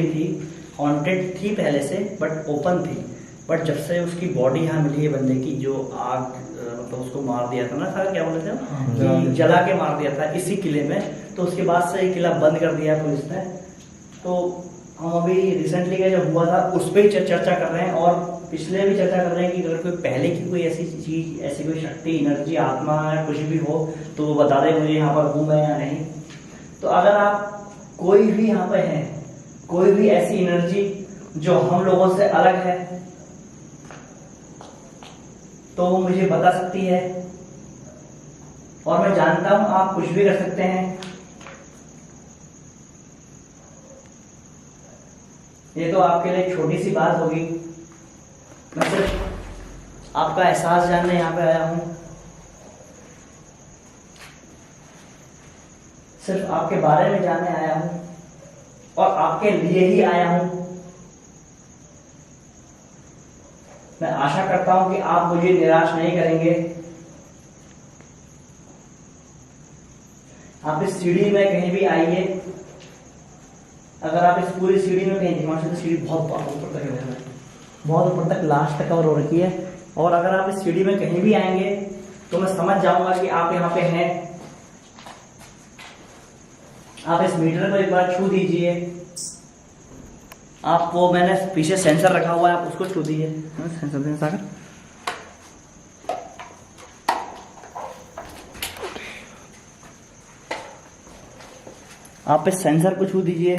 खुली थी, हॉन्टेड थी पहले से बट ओपन थी। बट जब से उसकी बॉडी यहाँ मिली है बंदे की, जो आग मतलब उसको मार दिया था ना सर, क्या बोलते थे कि जला के मार दिया था इसी किले में, तो उसके बाद से ये किला बंद कर दिया पुलिस ने। तो हम अभी रिसेंटली का जो हुआ था उस पर ही चर्चा कर रहे हैं, और पिछले भी चर्चा कर रहे हैं कि अगर कोई पहले की कोई ऐसी चीज, ऐसी कोई शक्ति, एनर्जी, आत्मा या कुछ भी हो तो वो बता दे मुझे यहाँ पर हूँ मैं या नहीं। तो अगर आप कोई भी यहाँ पे है, कोई भी ऐसी एनर्जी जो हम लोगों से अलग है, तो वो मुझे बता सकती है। और मैं जानता हूं आप कुछ भी कर सकते हैं। ये तो आपके लिए छोटी सी बात होगी, मैं सिर्फ आपका एहसास जानने यहाँ पे आया हूं, सिर्फ आपके बारे में जानने आया हूं और आपके लिए ही आया हूं। मैं आशा करता हूं कि आप मुझे निराश नहीं करेंगे। आप इस सीढ़ी में कहीं भी आइए, अगर आप इस पूरी सीढ़ी में कहीं दिमाग से, तो सीढ़ी बहुत ऊपर तक है, बहुत ऊपर तक लास्ट तक कवर हो रखी है, और अगर आप इस सीढ़ी में कहीं भी आएंगे तो मैं समझ जाऊंगा कि आप यहाँ पे हैं। आप इस मीटर को एक बार छू दीजिए, आप वो मैंने पीछे सेंसर रखा हुआ है, आप उसको छू दीजिए। सेंसर आप इस सेंसर को छू दीजिए।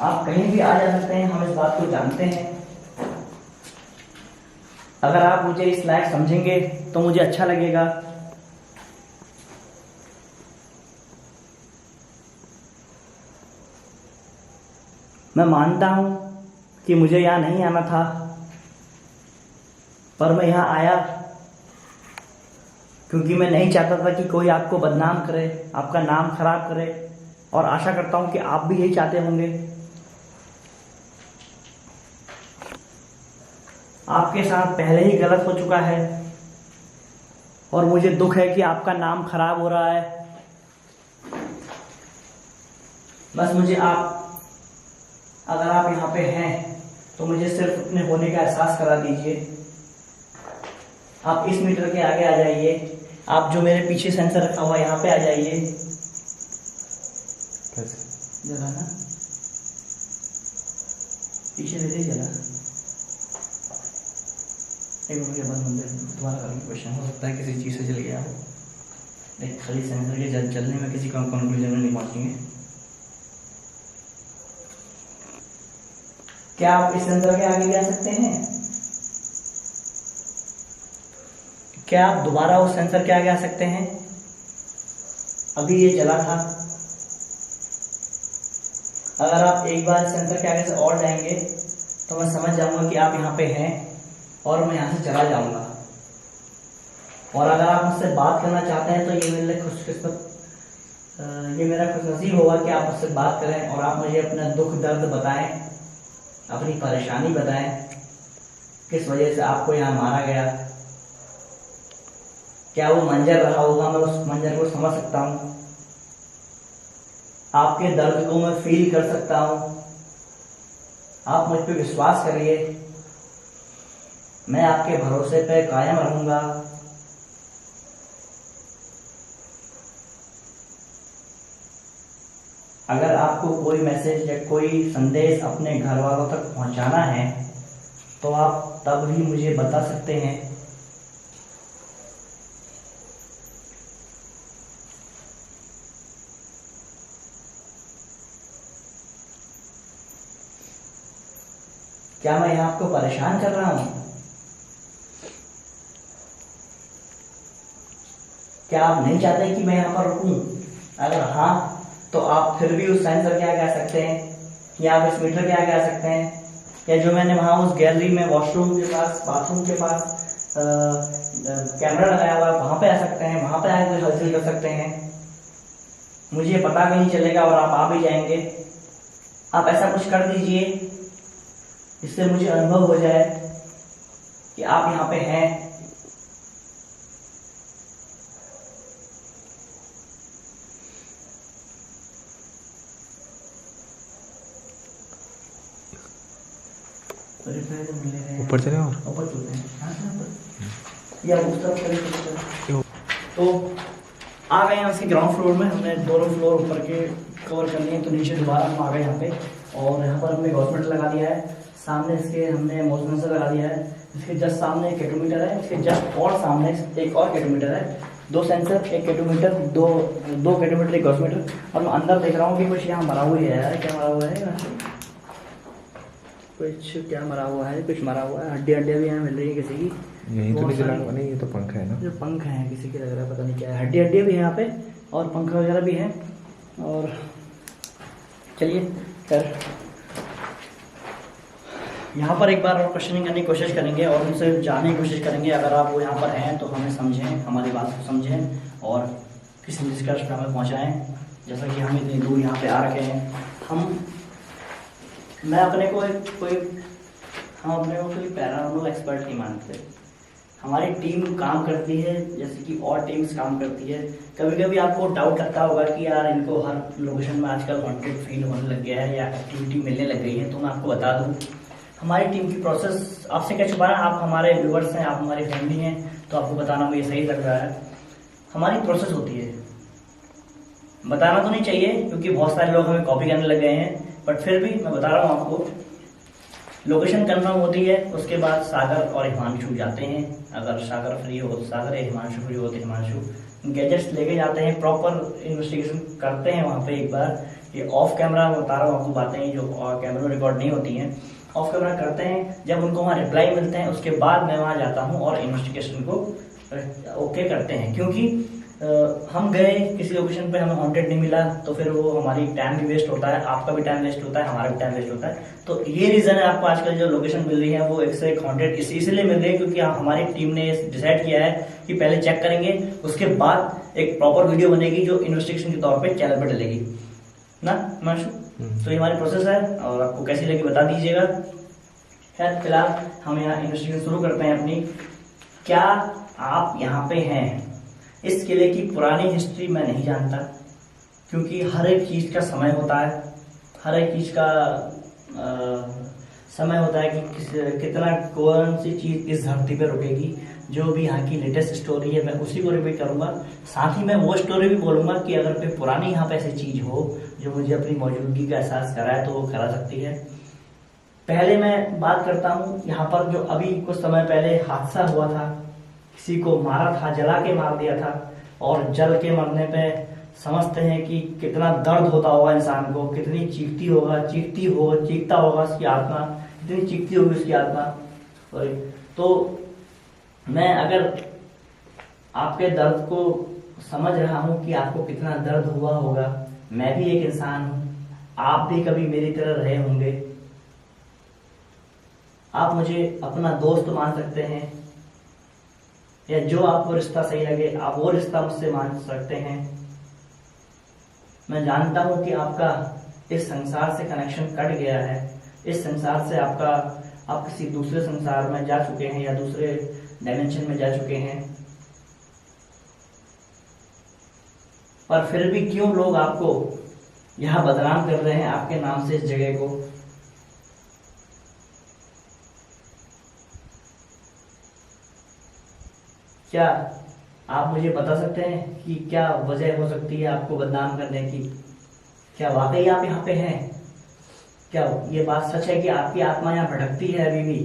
आप कहीं भी आ जा सकते हैं, हम इस बात को जानते हैं। अगर आप मुझे इस लायक समझेंगे तो मुझे अच्छा लगेगा। मैं मानता हूं कि मुझे यहां नहीं आना था, पर मैं यहां आया क्योंकि मैं नहीं चाहता था कि कोई आपको बदनाम करे, आपका नाम खराब करे, और आशा करता हूं कि आप भी यही चाहते होंगे। आपके साथ पहले ही गलत हो चुका है और मुझे दुख है कि आपका नाम खराब हो रहा है। बस मुझे आप, अगर आप यहाँ पे हैं तो मुझे सिर्फ अपने होने का एहसास करा दीजिए। आप इस मीटर के आगे आ जाइए, आप जो मेरे पीछे सेंसर रखा हुआ है यहाँ पे आ जाइए। जला ना पीछे दे दे, जला एक मिनट के बाद दोबारा करेंगे क्वेश्चन। हो सकता है किसी चीज़ से जल गया हो, एक खाली सेंसर के जलने में किसी कंक्लूजन में नहीं पहुंचेंगे। क्या आप इस सेंसर के आगे जा सकते हैं? क्या आप दोबारा उस सेंसर के आगे आ सकते हैं? अभी ये जला था, अगर आप एक बार सेंसर के आगे से और जाएंगे तो मैं समझ जाऊंगा कि आप यहाँ पे हैं और मैं यहाँ से चला जाऊंगा। और अगर आप मुझसे बात करना चाहते हैं तो ये मेरे लिए ये मेरा खुशनसीब होगा कि आप मुझसे बात करें और आप मुझे अपना दुख दर्द बताएं, अपनी परेशानी बताएं, किस वजह से आपको यहाँ मारा गया। क्या वो मंजर रहा होगा, मैं उस मंजर को समझ सकता हूँ, आपके दर्द को मैं फील कर सकता हूँ। आप मुझ पे विश्वास करिए, मैं आपके भरोसे पे कायम रहूंगा। अगर आपको कोई मैसेज या कोई संदेश अपने घर वालों तक पहुंचाना है तो आप तब भी मुझे बता सकते हैं। क्या मैं यहाँ आपको परेशान कर रहा हूं? क्या आप नहीं चाहते कि मैं यहाँ पर रुकूं? अगर हाँ, तो आप फिर भी उस सेंसर के आगे आ सकते हैं, या आप इस मीटर के आगे आ सकते हैं, या जो मैंने वहां उस गैलरी में वॉशरूम के पास, बाथरूम के पास कैमरा लगाया हुआ है वहां पे आ सकते हैं, वहां पे आके हलचल कर सकते हैं। मुझे पता भी नहीं चलेगा और आप आ भी जाएंगे। आप ऐसा कुछ कर दीजिए जिससे मुझे अनुभव हो जाए कि आप यहाँ पे हैं। ऊपर चले और ऊपर चलते हैं। हाँ, या उस तरफ चले। तो आ गए यहाँ से ग्राउंड फ्लोर में, हमने दोनों फ्लोर ऊपर के कवर कर लिए, तो नीचे दोबारा हम आ गए यहाँ पे। और यहाँ पर हमने हॉस्पिटल लगा दिया है, सामने इसके हमने मोशन सेंसर लगा दिया है। इसके जस्ट सामने एक केटोमीटर है, इसके जस्ट और सामने एक और केटोमीटर है। 2 सेंसर, एक केटोमीटर, दो केटोमीटर, एक हॉस्पिटल। और मैं अंदर देख रहा हूँ कि कुछ यहाँ मरा हुआ है यार, क्या मरा हुआ है? कुछ क्या मरा हुआ है? कुछ मरा हुआ है, हड्डियाँ भी यहाँ मिल रही है किसी की। यहीं तो नहीं जला हुआ, नहीं ये तो पंखा है ना, जो पंख है किसी के लग रहा है, पता नहीं क्या है। हड्डियाँ भी है यहाँ पे और पंखा वगैरह भी है। और चलिए फिर यहाँ पर एक बार और क्वेश्चनिंग करने की कोशिश करेंगे और उनसे जानने की कोशिश करेंगे। अगर आप वो यहाँ पर हैं तो हमें समझें, हमारी बात को समझें और किसी निष्कर्ष पर हमें पहुँचाएँ। जैसा कि हम इतनी दूर यहाँ पे आ रखे हैं, मैं अपने को कोई पैरानॉर्मल एक्सपर्ट नहीं मानते। हमारी टीम काम करती है जैसे कि और टीम्स काम करती है। कभी कभी आपको डाउट लगता होगा कि यार इनको हर लोकेशन में आजकल हॉन्टेड फील होने लग गया है या एक्टिविटी मिलने लग गई है। तो मैं आपको बता दूं, हमारी टीम की प्रोसेस आपसे क्या छुपाना, आप हमारे व्यूवर्स हैं, आप हमारी फैमिली हैं, तो आपको बताना मुझे सही लग रहा है। हमारी प्रोसेस होती है, बताना तो नहीं चाहिए क्योंकि बहुत सारे लोग हमें कॉपी करने लग गए हैं, बट फिर भी मैं बता रहा हूँ आपको। लोकेशन कंफर्म होती है, उसके बाद सागर और हिमांशु जाते हैं। अगर सागर फ्री हो तो सागर, हिमांशु फ्री हो तो हिमांशु गैजेट्स लेके जाते हैं, प्रॉपर इन्वेस्टिगेशन करते हैं वहाँ पे। एक बार ये ऑफ कैमरा बता रहा हूँ आपको बातें जो कैमरा में रिकॉर्ड नहीं होती हैं, ऑफ कैमरा करते हैं। जब उनको वहाँ रिप्लाई मिलते हैं उसके बाद मैं वहाँ जाता हूँ और इन्वेस्टिगेशन को ओके करते हैं। क्योंकि हम गए किसी लोकेशन पे, हमें हॉन्टेड नहीं मिला तो फिर वो हमारी टाइम भी वेस्ट होता है, आपका भी टाइम वेस्ट होता है, हमारा भी टाइम वेस्ट होता है। तो ये रीजन है आपको आजकल जो लोकेशन मिल रही है वो एक से एक हॉन्टेड इसलिए मिल रही है क्योंकि हमारी टीम ने डिसाइड किया है कि पहले चेक करेंगे, उसके बाद एक प्रॉपर वीडियो बनेगी जो इन्वेस्टिगेशन के तौर पर चैनल पर डलेगी ना हिमांशु। तो ये हमारी प्रोसेस है और आपको कैसी लगी बता दीजिएगा। खैर फिलहाल हम यहाँ इन्वेस्टिगेशन शुरू करते हैं अपनी। क्या आप यहाँ पे हैं? इस किले की पुरानी हिस्ट्री मैं नहीं जानता क्योंकि हर एक चीज़ का समय होता है, हर एक चीज़ का समय होता है कि कितना कौन सी चीज़ इस धरती पर रुकेगी। जो भी यहाँ की लेटेस्ट स्टोरी है मैं उसी को रिपीट करूँगा, साथ ही मैं वो स्टोरी भी बोलूँगा कि अगर कोई पुरानी यहाँ पे ऐसी चीज़ हो जो मुझे अपनी मौजूदगी का एहसास कराए तो वो करा सकती है। पहले मैं बात करता हूँ यहाँ पर जो अभी कुछ समय पहले हादसा हुआ था, किसी को मारा था, जला के मार दिया था। और जल के मरने पे समझते हैं कि कितना दर्द होता होगा इंसान को, कितनी चीखता होगा उसकी आत्मा, कितनी चीखती होगी उसकी आत्मा। तो मैं अगर आपके दर्द को समझ रहा हूँ कि आपको कितना दर्द हुआ होगा, मैं भी एक इंसान हूँ, आप भी कभी मेरी तरह रहे होंगे। आप मुझे अपना दोस्त मान सकते हैं या जो आपको रिश्ता सही लगे आप वो रिश्ता मुझसे मान सकते हैं। मैं जानता हूं कि आपका इस संसार से कनेक्शन कट गया है, इस संसार से आप किसी दूसरे संसार में जा चुके हैं या दूसरे डायमेंशन में जा चुके हैं। पर फिर भी क्यों लोग आपको यहाँ बदनाम कर रहे हैं आपके नाम से इस जगह को? क्या आप मुझे बता सकते हैं कि क्या वजह हो सकती है आपको बदनाम करने की? क्या वाकई आप यहाँ पे हैं? क्या ये बात सच है कि आपकी आत्मा यहाँ भटकती है अभी भी?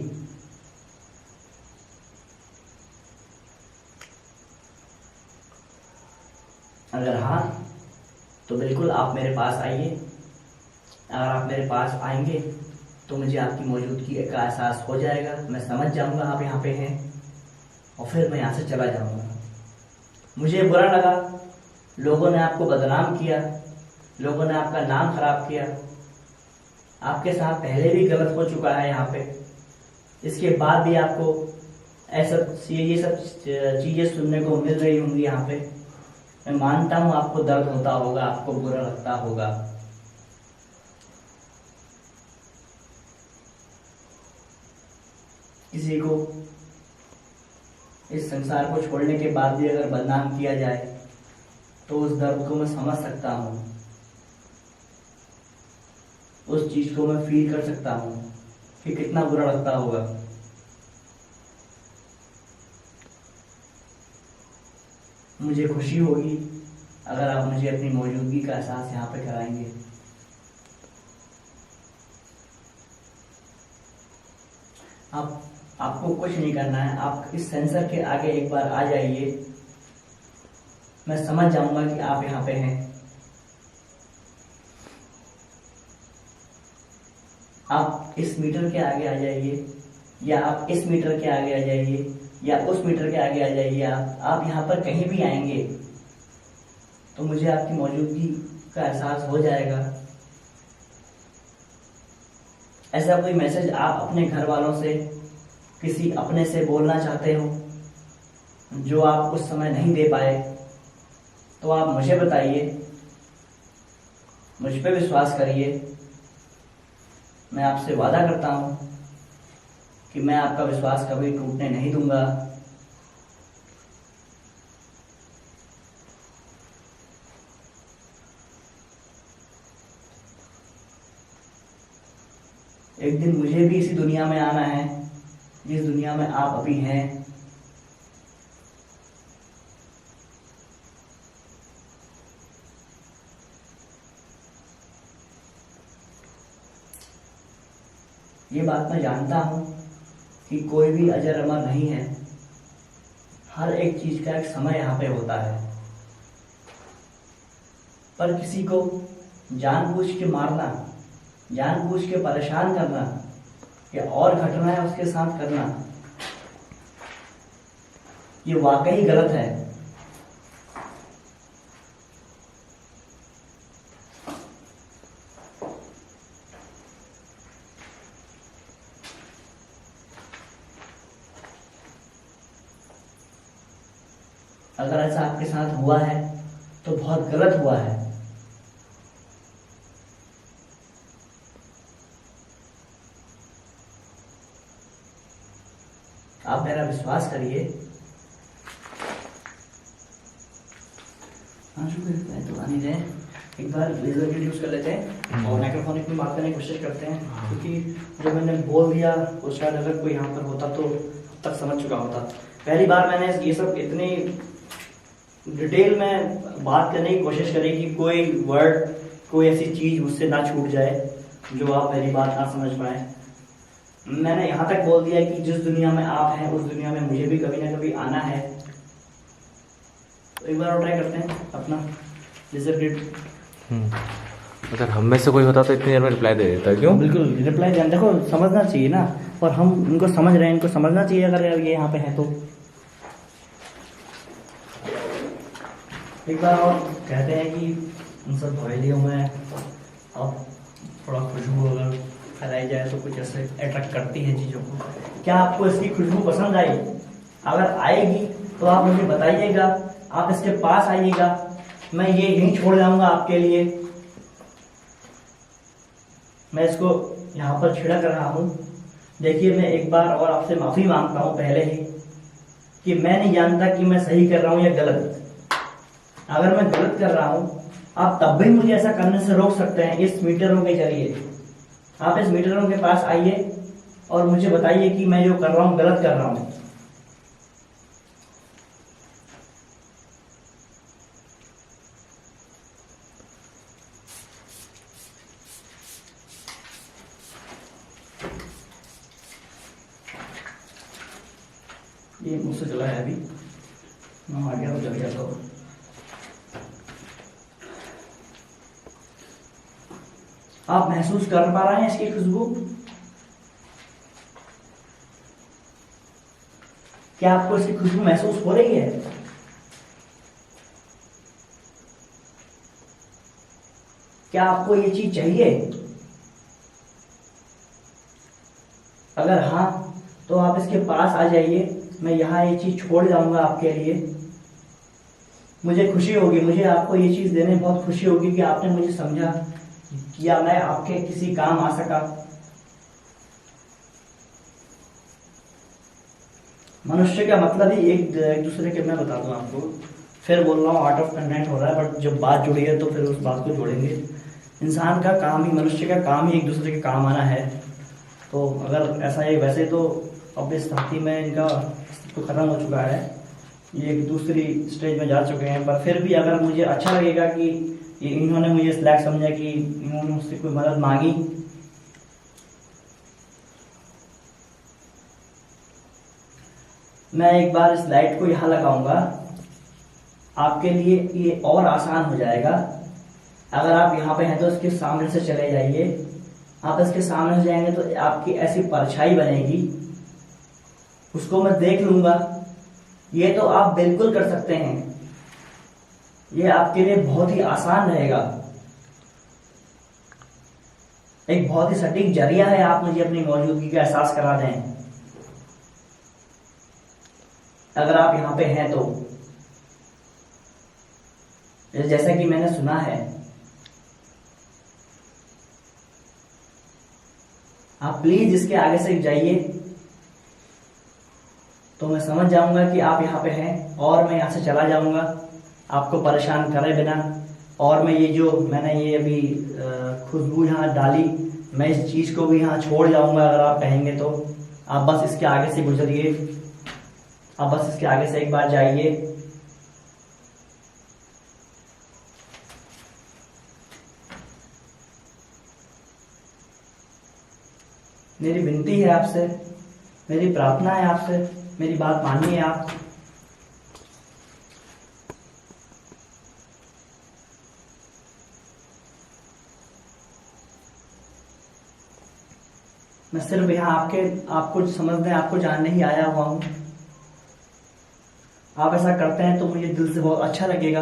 अगर हाँ तो बिल्कुल आप मेरे पास आइए। अगर आप मेरे पास आएंगे तो मुझे आपकी मौजूदगी का एहसास हो जाएगा, मैं समझ जाऊंगा आप यहाँ पे हैं और फिर मैं यहाँ से चला जाऊंगा। मुझे बुरा लगा, लोगों ने आपको बदनाम किया, लोगों ने आपका नाम खराब किया, आपके साथ पहले भी गलत हो चुका है यहाँ पे, इसके बाद भी आपको ये सब चीज़ें सुनने को मिल रही होंगी यहाँ पे। मैं मानता हूँ आपको दर्द होता होगा, आपको बुरा लगता होगा। किसी को इस संसार को छोड़ने के बाद भी अगर बदनाम किया जाए तो उस दर्द को मैं समझ सकता हूँ, उस चीज को मैं फील कर सकता हूँ। कि कितना बुरा लगता होगा। मुझे खुशी होगी अगर आप मुझे अपनी मौजूदगी का एहसास यहाँ पे कराएंगे। आपको कुछ नहीं करना है, आप इस सेंसर के आगे एक बार आ जाइए, मैं समझ जाऊंगा कि आप यहाँ पे हैं। आप इस मीटर के आगे आ जाइए, या आप इस मीटर के आगे आ जाइए, या उस मीटर के आगे आ जाइए। आप यहाँ पर कहीं भी आएंगे तो मुझे आपकी मौजूदगी का एहसास हो जाएगा। ऐसा कोई मैसेज आप अपने घर वालों से, किसी अपने से बोलना चाहते हो जो आप उस समय नहीं दे पाए, तो आप मुझे बताइए, मुझ पे विश्वास करिए। मैं आपसे वादा करता हूं कि मैं आपका विश्वास कभी टूटने नहीं दूंगा। एक दिन मुझे भी इसी दुनिया में आना है जिस दुनिया में आप अभी हैं। ये बात मैं जानता हूं कि कोई भी अजर अमर नहीं है। हर एक चीज का एक समय यहाँ पे होता है, पर किसी को जानबूझ के मारना, जानबूझ के परेशान करना, या और घटनाएं उसके साथ करना, ये वाकई गलत है। अगर ऐसा आपके साथ हुआ है तो बहुत गलत हुआ है। आप मेरा विश्वास करिए। हाँ तो आने जाए, एक बार लेजर गिट यूज कर लेते हैं और माइक्रोफोनिक में बात करने की कोशिश करते हैं, क्योंकि जो मैंने बोल दिया वो शायद अगर कोई यहाँ पर होता तो अब तक समझ चुका होता। पहली बार मैंने ये सब इतनी डिटेल में बात करने की कोशिश करी कि कोई वर्ड, कोई ऐसी चीज मुझसे ना छूट जाए जो आप मेरी बात ना समझ पाए। मैंने यहाँ तक बोल दिया कि जिस दुनिया में आप हैं उस दुनिया में मुझे भी कभी ना कभी आना है। तो एक बार और ट्राई करते हैं अपना लेजर ग्रिड। अगर हम में से कोई होता तो इतनी देर में रिप्लाई दे देता। क्यों? बिल्कुल रिप्लाई देना, देखो समझना चाहिए ना, और हम इनको समझ रहे हैं, इनको समझना चाहिए अगर ये यहाँ पे है तो। एक बार और कहते हैं कि उन सब हवेलियों में अब थोड़ा खुशबू अगर फैलाई जाए तो कुछ ऐसे अट्रैक्ट करती है चीज़ों को। क्या आपको इसकी खुशबू पसंद आई? अगर आएगी तो आप मुझे बताइएगा, आप इसके पास आइएगा, मैं ये यहीं छोड़ जाऊंगा आपके लिए। मैं इसको यहाँ पर छिड़क रहा हूँ। देखिए, मैं एक बार और आपसे माफ़ी मांगता हूँ पहले ही कि मैं नहीं जानता कि मैं सही कर रहा हूँ या गलत। अगर मैं गलत कर रहा हूँ आप तब भी मुझे ऐसा करने से रोक सकते हैं इस मीटरों के जरिए। आप इस मीटरों के पास आइए और मुझे बताइए कि मैं जो कर रहा हूँ गलत कर रहा हूँ। ये मुझसे चला है अभी, मैं आ गया तो जल जाता हूँ। आप महसूस कर पा रहे हैं इसकी खुशबू? क्या आपको इसकी खुशबू महसूस हो रही है? क्या आपको ये चीज चाहिए? अगर हाँ तो आप इसके पास आ जाइए, मैं यहाँ ये चीज छोड़ जाऊंगा आपके लिए। मुझे खुशी होगी, मुझे आपको ये चीज देने बहुत खुशी होगी कि आपने मुझे समझा, या मैं आपके किसी काम आ सका। मनुष्य का मतलब ही एक दूसरे के, मैं बता दूं आपको, फिर बोल रहा हूँ आउट ऑफ कंटेंट हो रहा है, बट जब बात जुड़ी है तो फिर उस बात को जोड़ेंगे। इंसान का काम ही, मनुष्य का काम ही एक दूसरे के काम आना है। तो अगर ऐसा है, वैसे तो ऑब्वियस साथी में इनका तो ख़त्म हो चुका है, ये एक दूसरी स्टेज में जा चुके हैं, पर फिर भी अगर मुझे अच्छा लगेगा कि ये इन्होंने मुझे इस लायक समझा कि इन्होंने मुझसे कोई मदद मांगी। मैं एक बार इस लाइट को यहाँ लगाऊंगा, आपके लिए ये और आसान हो जाएगा। अगर आप यहाँ पे हैं तो इसके सामने से चले जाइए। आप इसके सामने से जाएंगे तो आपकी ऐसी परछाई बनेगी, उसको मैं देख लूंगा। ये तो आप बिल्कुल कर सकते हैं, ये आपके लिए बहुत ही आसान रहेगा, एक बहुत ही सटीक जरिया है, आप मुझे अपनी मौजूदगी का एहसास करा दें अगर आप यहाँ पे हैं तो। जैसा कि मैंने सुना है, आप प्लीज इसके आगे से जाइए तो मैं समझ जाऊंगा कि आप यहाँ पे हैं, और मैं यहाँ से चला जाऊंगा आपको परेशान करे बिना। और मैं ये जो मैंने ये अभी खुशबू यहाँ डाली, मैं इस चीज़ को भी यहाँ छोड़ जाऊंगा अगर आप कहेंगे तो। आप बस इसके आगे से गुजरिए, आप बस इसके आगे से एक बार जाइए। मेरी विनती है आपसे, मेरी प्रार्थना है आपसे, मेरी बात मानिए आप। मैं सिर्फ यहाँ आपको समझने, आपको जानने ही आया हुआ हूँ। आप ऐसा करते हैं तो मुझे दिल से बहुत अच्छा लगेगा।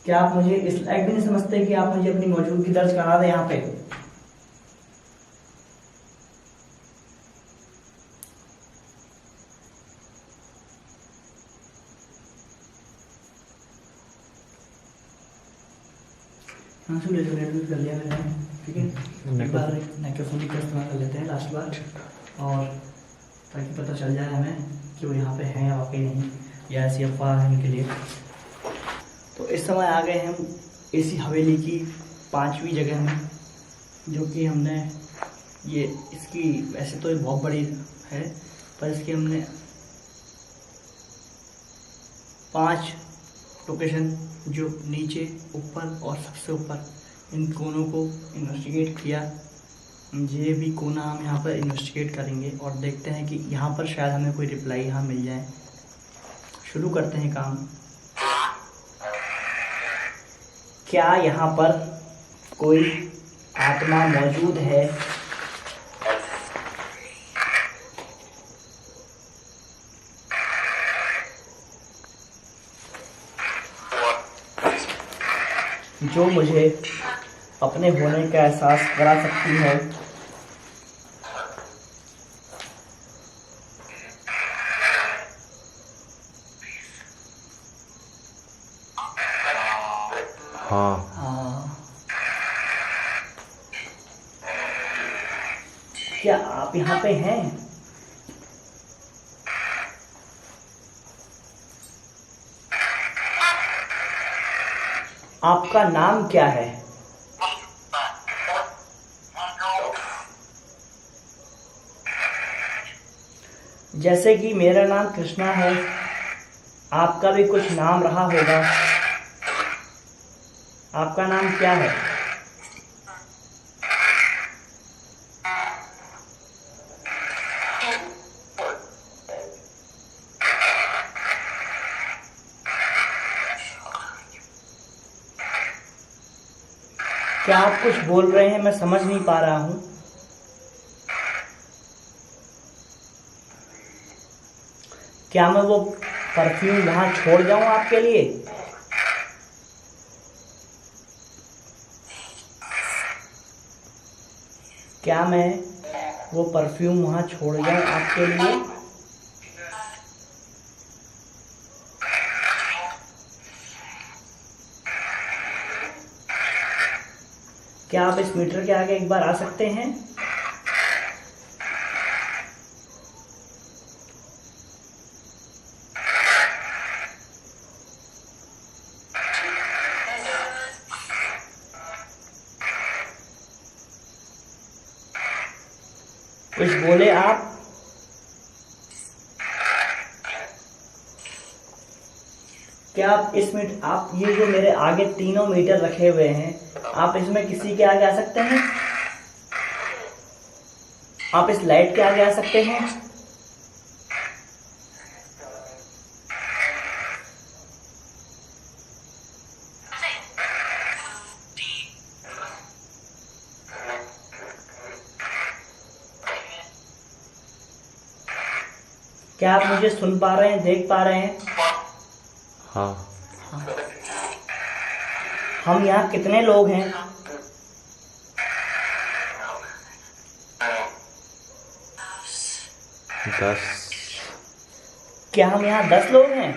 क्या आप मुझे इस लायक भी नहीं समझते कि आप मुझे अपनी मौजूदगी दर्ज करा दें यहाँ पे? हाँ सुन कर लिया मैंने, ठीक है। एक बार माइक्रोफोन का इस्तेमाल कर लेते हैं लास्ट बार, और ताकि पता चल जाए हमें कि वो यहाँ पे हैं या वाकई नहीं, या ऐसी अफवाह है उनके लिए। तो इस समय आ गए हम एसी हवेली की 5वीं जगह में, जो कि हमने ये इसकी, वैसे तो ये बहुत बड़ी है, पर इसकी हमने 5 लोकेशन, जो नीचे, ऊपर और सबसे ऊपर, इन कोनों को इन्वेस्टिगेट किया। ये भी कोना हम यहाँ पर इन्वेस्टिगेट करेंगे और देखते हैं कि यहाँ पर शायद हमें कोई रिप्लाई यहाँ मिल जाए। शुरू करते हैं काम। क्या यहाँ पर कोई आत्मा मौजूद है? जो मुझे अपने होने का एहसास करा सकती है? हाँ। क्या आप यहाँ पे हैं? आपका नाम क्या है? जैसे कि मेरा नाम कृष्णा है, आपका भी कुछ नाम रहा होगा। आपका नाम क्या है? क्या आप कुछ बोल रहे हैं? मैं समझ नहीं पा रहा हूं। क्या मैं वो परफ्यूम वहां छोड़ जाऊं आपके लिए? क्या मैं वो परफ्यूम वहां छोड़ जाऊं आपके लिए? क्या आप इस मीटर के आगे एक बार आ सकते हैं? कुछ बोले आप? क्या आप आप ये जो मेरे आगे तीनों मीटर रखे हुए हैं, आप इसमें किसी के आगे आ सकते हैं? आप इस लाइट के आगे आ सकते हैं? क्या आप मुझे सुन पा रहे हैं, देख पा रहे हैं? हाँ। हम यहाँ कितने लोग हैं? दस। क्या हम यहाँ 10 लोग हैं?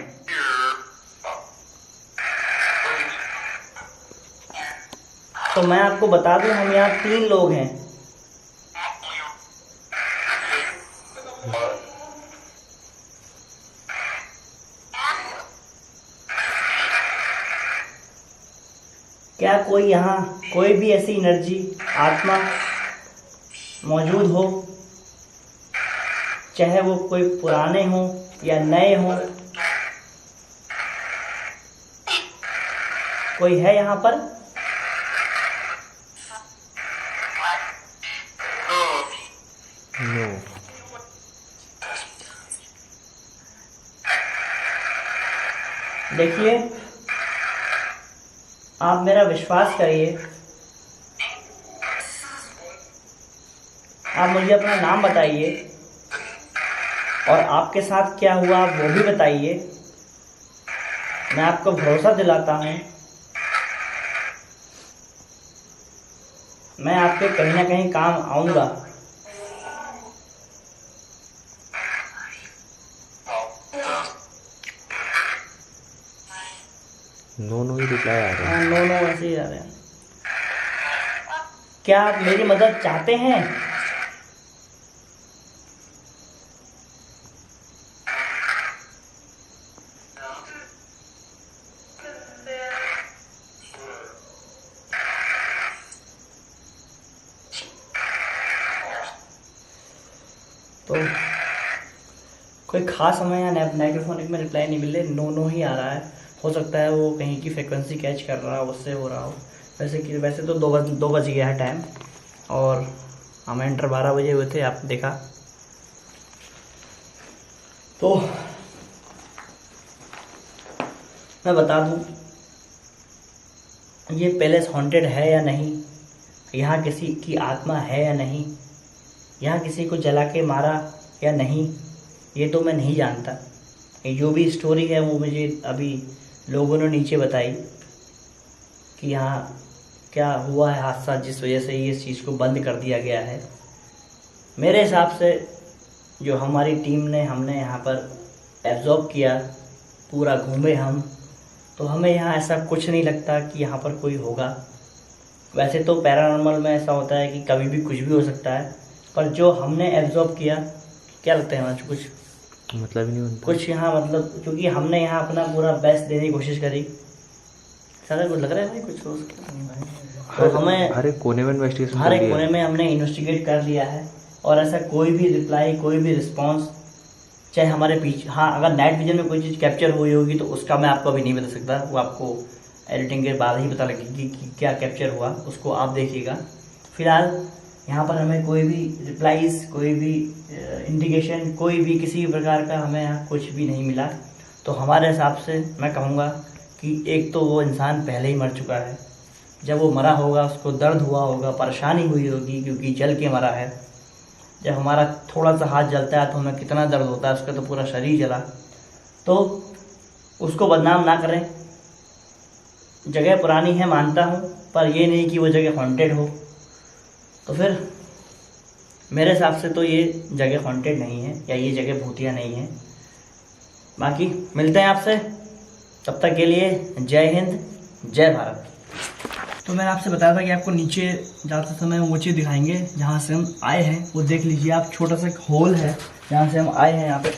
तो मैं आपको बता दूं, हम यहाँ 3 लोग हैं। क्या कोई यहाँ कोई भी ऐसी एनर्जी, आत्मा मौजूद हो, चाहे वो कोई पुराने हो या नए हो, कोई है यहाँ पर? नो। देखिए, आप मेरा विश्वास करिए, आप मुझे अपना नाम बताइए और आपके साथ क्या हुआ वो भी बताइए। मैं आपको भरोसा दिलाता हूँ, मैं आपके कहीं ना कहीं काम आऊँगा। नो नो ही रिप्लाई आ रहा है। नो नो ऐसे ही आ रहे हैं। क्या आप मेरी मदद चाहते हैं? तो कोई खास समय या नेगेटिव में रिप्लाई नहीं मिल रहे, नो ही आ रहा है। हो सकता है वो कहीं की फ्रिक्वेंसी कैच कर रहा हो, उससे हो रहा हो। वैसे तो 2 बज गया है टाइम, और हमें एंटर 12 बजे हुए थे, आप देखा। तो मैं बता दूं, ये पैलेस हॉन्टेड है या नहीं, यहाँ किसी की आत्मा है या नहीं, यहाँ किसी को जला के मारा या नहीं, ये तो मैं नहीं जानता। ये जो भी स्टोरी है वो मुझे अभी लोगों ने नीचे बताई कि यहाँ क्या हुआ है हादसा, जिस वजह से ये चीज़ को बंद कर दिया गया है। मेरे हिसाब से जो हमारी टीम ने हमने यहाँ पर एब्जॉर्ब किया, पूरा घूमे हम, तो हमें यहाँ ऐसा कुछ नहीं लगता कि यहाँ पर कोई होगा। वैसे तो पैरानॉर्मल में ऐसा होता है कि कभी भी कुछ भी हो सकता है, पर जो हमने एब्जॉर्ब किया, क्या लगता है हमें? कुछ मतलब ही नहीं बनता कुछ यहाँ, मतलब क्योंकि हमने यहाँ अपना पूरा बेस्ट देने की कोशिश करी। सारा कुछ लग रहा है भाई, कुछ हो सकता नहीं भाई। तो हमें हर एक कोने में इन्वेस्टिगेशन, हर एक कोने में हमने इन्वेस्टिगेट कर लिया है, और ऐसा कोई भी रिप्लाई, कोई भी रिस्पॉन्स, चाहे हमारे पीछे, हाँ अगर नाइट विजन में कोई चीज़ कैप्चर हुई होगी तो उसका मैं आपको अभी नहीं बता सकता, वो आपको एडिटिंग के बाद ही पता लगेगी कि क्या कैप्चर हुआ, उसको आप देखिएगा। फिलहाल यहाँ पर हमें कोई भी रिप्लाईज, कोई भी इंडिकेशन, कोई भी किसी भी प्रकार का हमें यहाँ कुछ भी नहीं मिला। तो हमारे हिसाब से मैं कहूँगा कि एक तो वो इंसान पहले ही मर चुका है। जब वो मरा होगा उसको दर्द हुआ होगा, परेशानी हुई होगी, क्योंकि जल के मरा है। जब हमारा थोड़ा सा हाथ जलता है तो हमें कितना दर्द होता है, उसका तो पूरा शरीर जला। तो उसको बदनाम ना करें। जगह पुरानी है मानता हूँ, पर ये नहीं कि वो जगह हॉन्टेड हो। तो फिर मेरे हिसाब से तो ये जगह हॉन्टेड नहीं है, या ये जगह भूतिया नहीं है। बाकी मिलते हैं आपसे, तब तक के लिए जय हिंद, जय भारत। तो मैंने आपसे बताया था कि आपको नीचे जाते समय वो चीज़ दिखाएंगे जहाँ से हम आए हैं। वो देख लीजिए आप, छोटा सा होल है जहाँ से हम आए हैं। यहाँ पे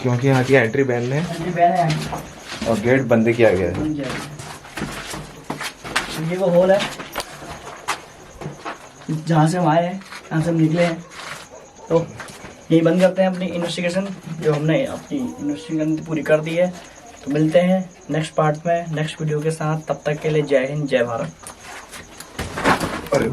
क्योंकि यहाँ की एंट्री बैन है एंट्री बैन है यहाँ और गेट बंद किया गया है। तो ये वो होल है जहाँ से हम आए हैं, यहाँ से हम निकले हैं। तो यही बंद करते हैं अपनी इन्वेस्टिगेशन, जो हमने अपनी इन्वेस्टिगेशन पूरी कर दी है। तो मिलते हैं नेक्स्ट पार्ट में, नेक्स्ट वीडियो के साथ। तब तक के लिए जय हिंद, जय भारत। अरे